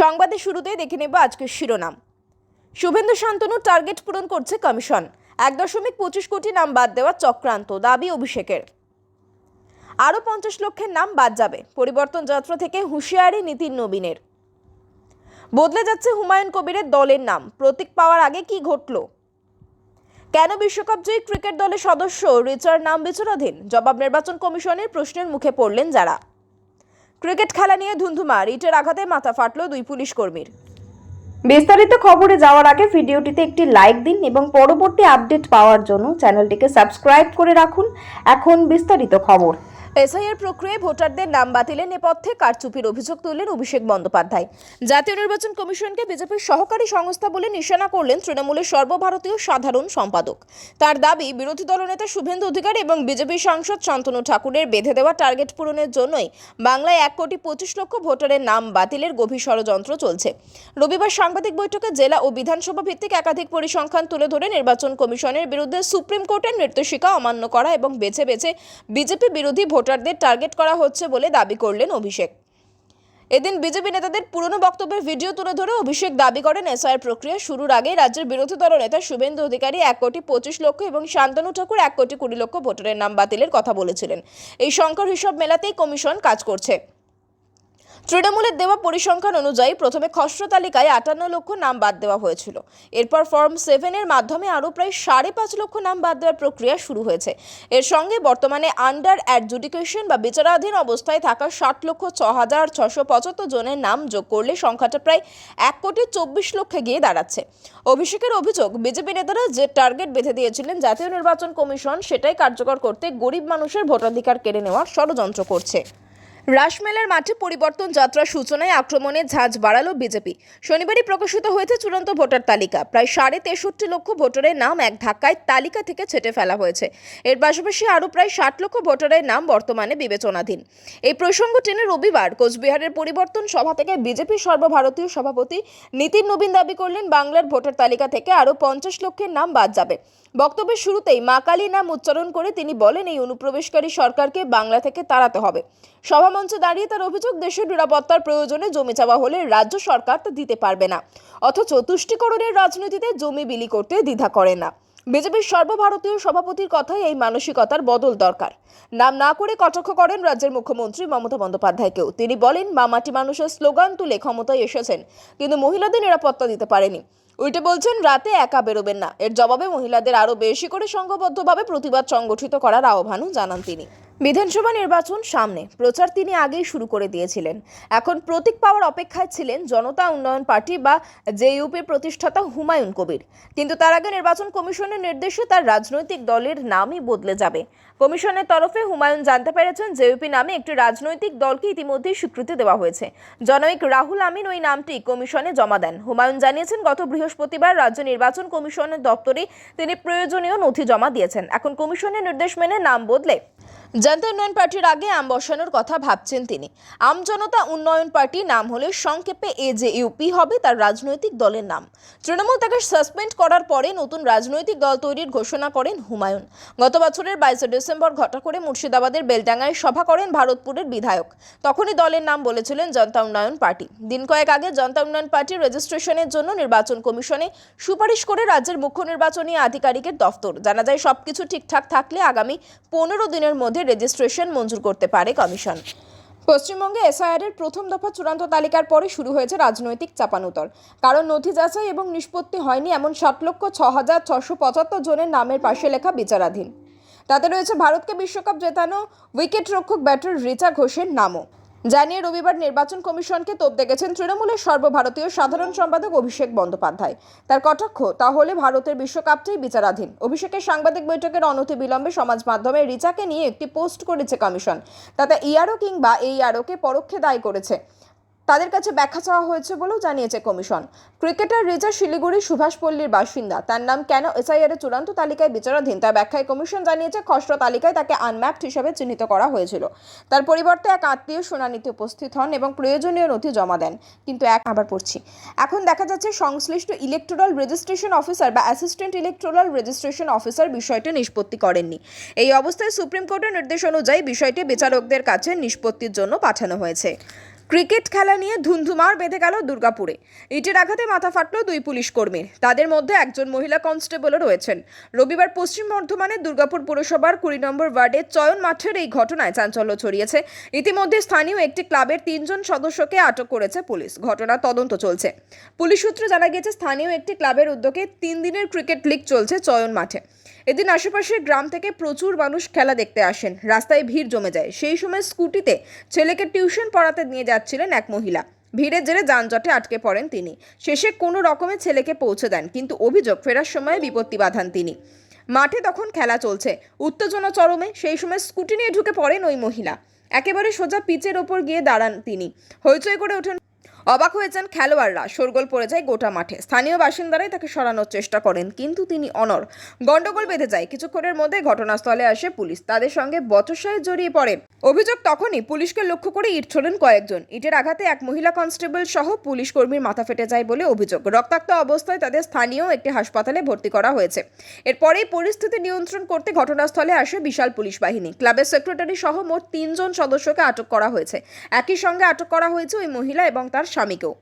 সংবাদের শুরুতেই দেখে নেব আজকের শিরোনাম। শুভেন্দু শান্তনুর টার্গেট পূরণ করছে কমিশন। 1.25 কোটি নাম বাদ দেওয়া চক্রান্ত, দাবি অভিষেকের। আরও 50 লক্ষের নাম বাদ যাবে, পরিবর্তন যাত্রা থেকে হুঁশিয়ারি নীতিন নবীনের। বদলে যাচ্ছে হুমায়ুন কবিরের দলের নাম, প্রতীক পাওয়ার আগে কি ঘটল? কেন বিশ্বকাপ জয়ী ক্রিকেট দলের সদস্য রিচার নাম বিচারাধীন? জবাব নির্বাচন কমিশনের প্রশ্নের মুখে পড়লেন যারা। ক্রিকেট খেলা নিয়ে ধুন্ধুমা, ইটের আঘাতে মাথা ফাটল 2 পুলিশ কর্মীর। বিস্তারিত খবরে যাওয়ার আগে ভিডিওটিতে একটি লাইক দিন এবং পরবর্তী আপডেট পাওয়ার জন্য চ্যানেলটিকে সাবস্ক্রাইব করে রাখুন। এখন বিস্তারিত খবর। এসআইআর প্রক্রিয়ায় ভোটারদের নাম বাতিলের নেপথ্যে কারচুপির অভিযোগ তুললেন অভিষেক বন্দ্যোপাধ্যায়। জাতীয় নির্বাচন কমিশনকে বিজেপির সহকারী সংস্থা বলে নিশানা করলেন তৃণমূলের সর্বভারতীয় সাধারণ সম্পাদক। তার দাবি, বিরোধী দলনেতা শুভেন্দু অধিকারী এবং বিজেপি সাংসদ শান্তনু ঠাকুরের বেঁধে দেওয়া টার্গেট পূরণের জন্যই বাংলায় 1,25,00,000 ভোটারের নাম বাতিলের গভীর ষড়যন্ত্র চলছে। রবিবার সাংবাদিক বৈঠকে জেলা ও বিধানসভা ভিত্তিক একাধিক পরিসংখ্যান তুলে ধরে নির্বাচন কমিশনের বিরুদ্ধে সুপ্রিম কোর্টের নির্দেশিকা অমান্য করা এবং বেছে বেছে বিজেপি বিরোধী ভোটারদের টার্গেট করা হচ্ছে বলে দাবি করলেন অভিষেক। এদিন বিজেপি নেতাদের পুরনো বক্তব্যের ভিডিও তুলে ধরে অভিষেক দাবি করেন, এসআইআর প্রক্রিয়া শুরুর আগে রাজ্যের বিরোধী দল নেতা শুভেন্দু অধিকারী 1,25,00,000 এবং শান্তনু ঠাকুর 1,20,00,000 ভোটারের নাম বাতিলের কথা বলেছিলেন। এই সংখ্যার হিসাব মেলাতেই কমিশন কাজ করছে। তৃণমূলের দেওয়া পরিসংখ্যান অনুযায়ী প্রথমে খসড়া তালিকায় 58 লক্ষ নাম বাদ দেওয়া হয়েছিল। এরপর ফর্ম 7 এর মাধ্যমে আরও প্রায় 5.5 লক্ষ নাম বাদ দেওয়ার প্রক্রিয়া শুরু হয়েছে। এর সঙ্গে বর্তমানে আন্ডার অ্যাডজুডিকেশন বা বিচারাধীন অবস্থায় থাকা 60,06,675 জনের নাম যোগ করলে সংখ্যাটা প্রায় 1,24,00,000 গিয়ে দাঁড়াচ্ছে। অভিষেকের অভিযোগ, বিজেপি নেতারা যে টার্গেট বেঁধে দিয়েছিলেন জাতীয় নির্বাচন কমিশন, সেটাই কার্যকর করতে গরিব মানুষের ভোটাধিকার কেড়ে নেওয়ার ষড়যন্ত্র করছে। রাসমেলার মাঠে পরিবর্তন যাত্রার সূচনায় আক্রমণে ঝাঁজ বাড়ালো বিজেপি। শনিবারই প্রকাশিত হয়েছে চূড়ান্ত ভোটার তালিকা। প্রায় 63.5 লক্ষ ভোটারের নাম এক ধাক্কায় তালিকা থেকে ছেঁটে ফেলা হয়েছে। এর পাশাপাশি আরও প্রায় 60 লক্ষ ভোটারের নাম বর্তমানে বিবেচনাধীন। এই প্রসঙ্গ টেনে রবিবার কোচবিহারের পরিবর্তন সভা থেকে বিজেপির সর্বভারতীয় সভাপতি নীতিন নবীন দাবি করলেন, বাংলার ভোটার তালিকা থেকে আরও 50 লক্ষের নাম বাদ যাবে। বক্তব্যের শুরুতেই মা কালী নাম উচ্চারণ করে তিনি বলেন, এই অনুপ্রবেশকারী সরকারকে বাংলা থেকে তাড়াতে হবে। সভামঞ্চে দাঁড়িয়ে তার অভিযোগ, দেশের নিরাপত্তার প্রয়োজনে জমি চাওয়া হলে রাজ্য সরকার তা দিতে পারবে না, অথচ তুষ্টিকরণের রাজনীতিতে জমি বিলি করতে দ্বিধা করে না। বিজেপির সর্বভারতীয় সভাপতির কথায় এই মানসিকতার বদল দরকার। নাম না করে কটাক্ষ করেন রাজ্যের মুখ্যমন্ত্রী মমতা বন্দ্যোপাধ্যায়কেও। তিনি বলেন, মাটি মানুষের স্লোগান তুলে ক্ষমতায় এসেছেন, কিন্তু মহিলাদের নিরাপত্তা দিতে পারেনি। উল্টে বলছেন, রাতে একা বেরোবেন না। এর জবাবে মহিলাদের আরও বেশি করে সংঘবদ্ধভাবে প্রতিবাদ সংগঠিত করার আহ্বানও জানান তিনি। বিধানসভা নির্বাচন সামনে, প্রচার তিনি আগেই শুরু করে দিয়েছিলেন। এখন প্রতীক পাওয়ার অপেক্ষায় ছিলেন জনতা উন্নয়ন পার্টি বা জেইউপির প্রতিষ্ঠাতা হুমায়ুন কবির। কিন্তু তার আগে নির্বাচন কমিশনের নির্দেশে তার রাজনৈতিক দলের নামই বদলে যাবে। কমিশনের তরফে হুমায়ুন জানতে পেরেছেন, জেইউপি নামে একটি রাজনৈতিক দলকে ইতিমধ্যেই স্বীকৃতি দেওয়া হয়েছে। জনৈক রাহুল আমিন ওই নামটি কমিশনে জমা দেন। হুমায়ুন জানিয়েছেন, গত বৃহস্পতিবার রাজ্য নির্বাচন কমিশনের দপ্তরে তিনি প্রয়োজনীয় নথি জমা দিয়েছেন। এখন কমিশনের নির্দেশ মেনে নাম বদলে জনতা উন্নয়ন পার্টির আগে আম বসানোর কথা ভাবছেন তিনি। আম জনতা উন্নয়ন পার্টি নাম হলে সংক্ষেপে এজেইউপি হবে তার রাজনৈতিক দলের নাম। তৃণমূল তাকে সাসপেন্ড করার পরে নতুন রাজনৈতিক দল তৈরির ঘোষণা করেন হুমায়ুন। গত বছরের 22 ডিসেম্বর ঘটা করে মুর্শিদাবাদের বেলডাঙ্গায় সভা করেন ভারতপুরের বিধায়ক। তখনই দলের নাম বলেছিলেন জনতা উন্নয়ন পার্টি। দিন কয়েক আগে জনতা উন্নয়ন পার্টির রেজিস্ট্রেশনের জন্য নির্বাচন কমিশনে সুপারিশ করে রাজ্যের মুখ্য নির্বাচনী আধিকারিকের দফতর। জানা যায়, সবকিছু ঠিকঠাক থাকলে আগামী 15 দিনের মধ্যে রেজিস্ট্রেশন মঞ্জুর করতে পারে কমিশন। পশ্চিমবঙ্গে এসআইআর-এর প্রথম দফা চূড়ান্ত তালিকার পরে শুরু হয়েছে রাজনৈতিক চাপানুতর। কারণ নথি যাচাই এবং নিষ্পত্তি হয়নি এমন 60,06,675 জনের নামের পাশে লেখা বিচারাধীন। তাতে রয়েছে ভারতকে বিশ্বকাপ জেতানো উইকেট রক্ষক ব্যাটার রিচা ঘোষের নামও। জানিয়ে রবিবার নির্বাচন কমিশনকে তোপ দেখেছেন তৃণমূলের সর্বভারতীয় সাধারণ সম্পাদক অভিষেক বন্দ্যোপাধ্যায়। তার কটাক্ষ, তাহলে ভারতের বিশ্বকাপটাই বিচারাধীন। অভিষেকের সাংবাদিক বৈঠকের অনতি বিলম্বে সমাজ মাধ্যমে রিচাকে নিয়ে একটি পোস্ট করেছে কমিশন। তাতে ইআরও কিংবা এইআরওকে পরোক্ষে দায়ী করেছে। তাদের কাছে ব্যাখ্যা চাওয়া হয়েছে বলেও জানিয়েছে কমিশন। ক্রিকেটার রিচা শিলিগুড়ির সুভাষপল্লীর বাসিন্দা। তার নাম কেন এসআইআর-এর চূড়ান্ত তালিকায় বিচারাধীন তার ব্যাখ্যায় কমিশন জানিয়েছে, খসড়া তালিকায় তাকে আনম্যাপড হিসেবে চিহ্নিত করা হয়েছিল। তার পরিবর্তে এক আত্মীয় শুনানিতে উপস্থিত হন এবং প্রয়োজনীয় নথি জমা দেন। কিন্তু এখন দেখা যাচ্ছে সংশ্লিষ্ট ইলেকটোরাল রেজিস্ট্রেশন অফিসার বা অ্যাসিস্ট্যান্ট ইলেকটোরাল রেজিস্ট্রেশন অফিসার বিষয়টি নিষ্পত্তি করেননি। এই অবস্থায় সুপ্রিম কোর্টের নির্দেশ অনুযায়ী বিষয়টি বিচারকদের কাছে নিষ্পত্তির জন্য পাঠানো হয়েছে। ক্রিকেট খেলা নিয়ে ধুন্ধুমার বেঁধে গেল দুর্গাপুরে। ইটের আঘাতে মাথা ফাটল দুই পুলিশ কর্মীর, তাদের মধ্যে একজন মহিলা কনস্টেবলও রয়েছেন। রবিবার পশ্চিম বর্ধমানের দুর্গাপুর পুরসভার 20 নম্বর ওয়ার্ডের চয়ন মাঠের এই ঘটনায় চাঞ্চল্য ছড়িয়েছে। ইতিমধ্যে স্থানীয় একটি ক্লাবের 3 জন সদস্যকে আটক করেছে পুলিশ। ঘটনার তদন্ত চলছে। পুলিশ সূত্রে জানা গেছে, স্থানীয় একটি ক্লাবের উদ্যোগে 3 দিনের ক্রিকেট লিগ চলছে চয়ন মাঠে। এদিন আশেপাশের গ্রাম থেকে প্রচুর মানুষ খেলা দেখতে আসেন। রাস্তায় ভিড় জমে যায়। সেই সময় স্কুটিতে ছেলেকে টিউশন পড়াতে নিয়ে যাচ্ছিলেন এক মহিলা। ভিড়ের জেরে যানজটে আটকে পড়েন তিনি। শেষে কোনো রকমে ছেলেকে পৌঁছে দেন, কিন্তু অভিযোগ ফেরার সময় বিপত্তি বাঁধান তিনি। মাঠে তখন খেলা চলছে, উত্তেজনা চরমে। সেই সময় স্কুটি নিয়ে ঢুকে পড়েন ওই মহিলা। একেবারে সোজা পিচের ওপর গিয়ে দাঁড়ান তিনি। হইচই করে ওঠেন। অবাক হয়েছেন খেলোয়াড়রা। শোরগোল পড়ে যায় গোটা মাঠে। স্থানীয় বাসিন্দারাই তাকে সরানোর চেষ্টা করেন, কিন্তু তিনি অনড়। গন্ডগোল বেঁধে যায়। কিছুক্ষণের মধ্যে ঘটনাস্থলে আসে পুলিশ। তাদের সঙ্গে বচসায় জড়িয়ে পড়ে। অভিযোগ, তখনই পুলিশকে লক্ষ্য করে ইট ছোড়েন কয়েকজন। ইটের আঘাতে এক মহিলা কনস্টেবল সহ পুলিশ কর্মীর মাথা ফেটে যায় বলে অভিযোগ। রক্তাক্ত অবস্থায় তাদের স্থানীয় একটি হাসপাতালে ভর্তি করা হয়েছে। এরপরেই পরিস্থিতি নিয়ন্ত্রণ করতে ঘটনাস্থলে আসে বিশাল পুলিশ বাহিনী। ক্লাবের সেক্রেটারি সহ মোট 3 জন সদস্যকে আটক করা হয়েছে। একই সঙ্গে আটক করা হয়েছে ওই মহিলা এবং তার স্বামীকেও।